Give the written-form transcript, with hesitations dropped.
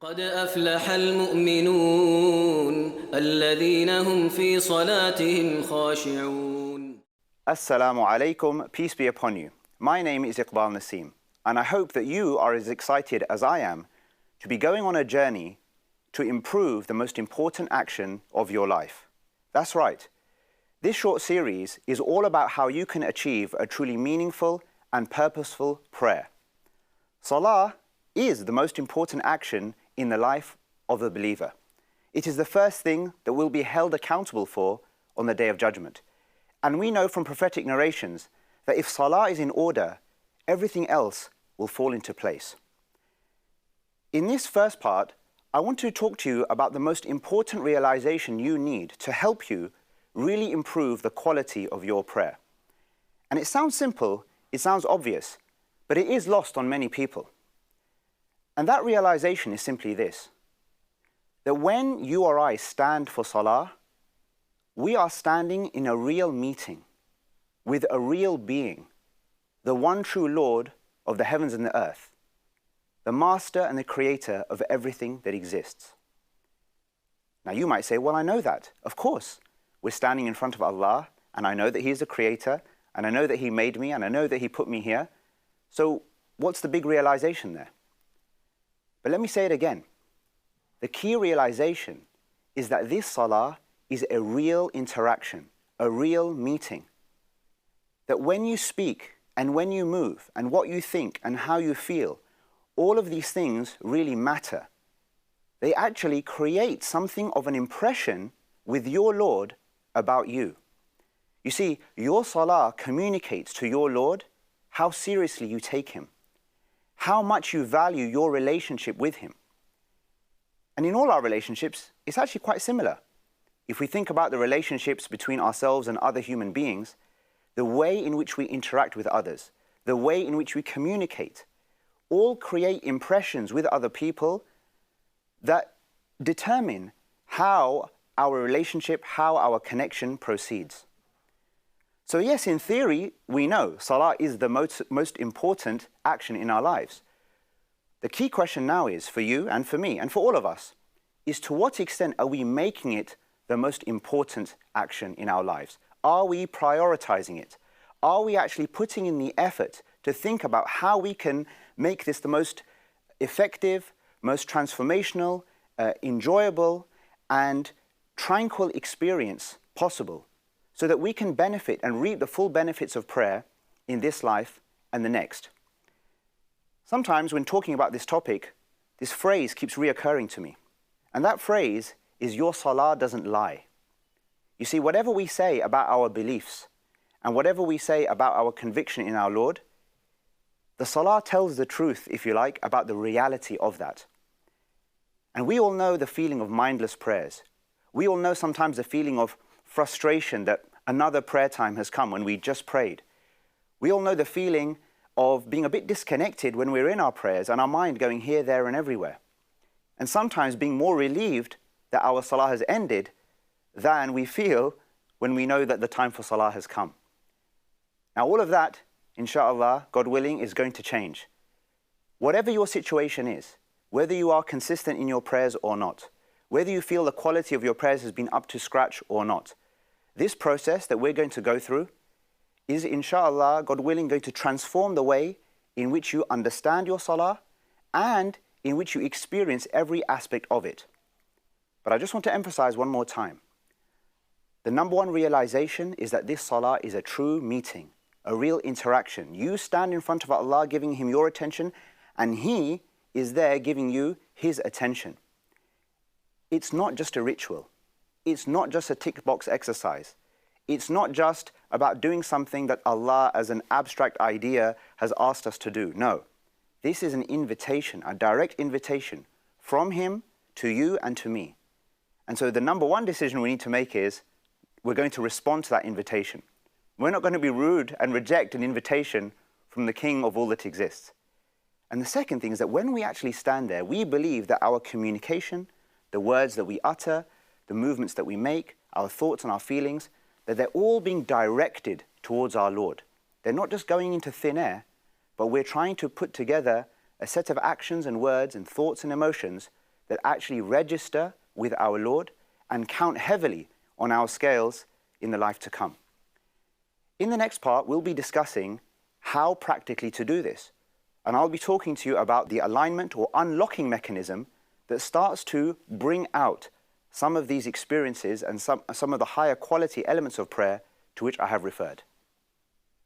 قد أفلح المؤمنون الذين هم في صلاتهم خاشعون. Assalamu alaikum, peace be upon you. My name is Iqbal Naseem, and I hope that you are as excited as I am to be going on a journey to improve the most important action of your life. That's right. This short series is all about how you can achieve a truly meaningful and purposeful prayer. Salah is the most important action in the life of the believer. It is the first thing that we'll be held accountable for on the Day of Judgment. And we know from prophetic narrations that if Salah is in order, everything else will fall into place. In this first part, I want to talk to you about the most important realization you need to help you really improve the quality of your prayer. And it sounds simple, it sounds obvious, but it is lost on many people. And that realization is simply this, that when you or I stand for Salah, we are standing in a real meeting with a real being, the one true Lord of the heavens and the earth, the master and the creator of everything that exists. Now you might say, well, I know that. Of course, we're standing in front of Allah, and I know that He is the creator, and I know that He made me, and I know that He put me here. So what's the big realization there? But let me say it again. The key realization is that this Salah is a real interaction, a real meeting. That when you speak and when you move and what you think and how you feel, all of these things really matter. They actually create something of an impression with your Lord about you. You see, your Salah communicates to your Lord how seriously you take Him, how much you value your relationship with Him. And in all our relationships, it's actually quite similar. If we think about the relationships between ourselves and other human beings, the way in which we interact with others, the way in which we communicate, all create impressions with other people that determine how our relationship, how our connection proceeds. So yes, in theory, we know Salah is the most important action in our lives. The key question now is, for you and for me and for all of us, is to what extent are we making it the most important action in our lives? Are we prioritizing it? Are we actually putting in the effort to think about how we can make this the most effective, most transformational, enjoyable, and tranquil experience possible, so that we can benefit and reap the full benefits of prayer in this life and the next? Sometimes when talking about this topic, this phrase keeps reoccurring to me. And that phrase is, your Salah doesn't lie. You see, whatever we say about our beliefs and whatever we say about our conviction in our Lord, the Salah tells the truth, if you like, about the reality of that. And we all know the feeling of mindless prayers. We all know sometimes the feeling of frustration that another prayer time has come when we just prayed. We all know the feeling of being a bit disconnected when we're in our prayers and our mind going here, there, and everywhere. And sometimes being more relieved that our Salah has ended than we feel when we know that the time for Salah has come. Now all of that, inshallah, God willing, is going to change. Whatever your situation is, whether you are consistent in your prayers or not, whether you feel the quality of your prayers has been up to scratch or not, this process that we're going to go through is, inshallah, God willing, going to transform the way in which you understand your Salah and in which you experience every aspect of it. But I just want to emphasize one more time. The number one realization is that this Salah is a true meeting, a real interaction. You stand in front of Allah giving Him your attention, and He is there giving you His attention. It's not just a ritual. It's not just a tick box exercise. It's not just about doing something that Allah as an abstract idea has asked us to do. No, this is an invitation, a direct invitation from Him to you and to me. And so the number one decision we need to make is, we're going to respond to that invitation. We're not going to be rude and reject an invitation from the King of all that exists. And the second thing is that when we actually stand there, we believe that our communication, the words that we utter, the movements that we make, our thoughts and our feelings, that they're all being directed towards our Lord. They're not just going into thin air, but we're trying to put together a set of actions and words and thoughts and emotions that actually register with our Lord and count heavily on our scales in the life to come. In the next part, we'll be discussing how practically to do this. And I'll be talking to you about the alignment or unlocking mechanism that starts to bring out some of these experiences and some of the higher quality elements of prayer to which I have referred.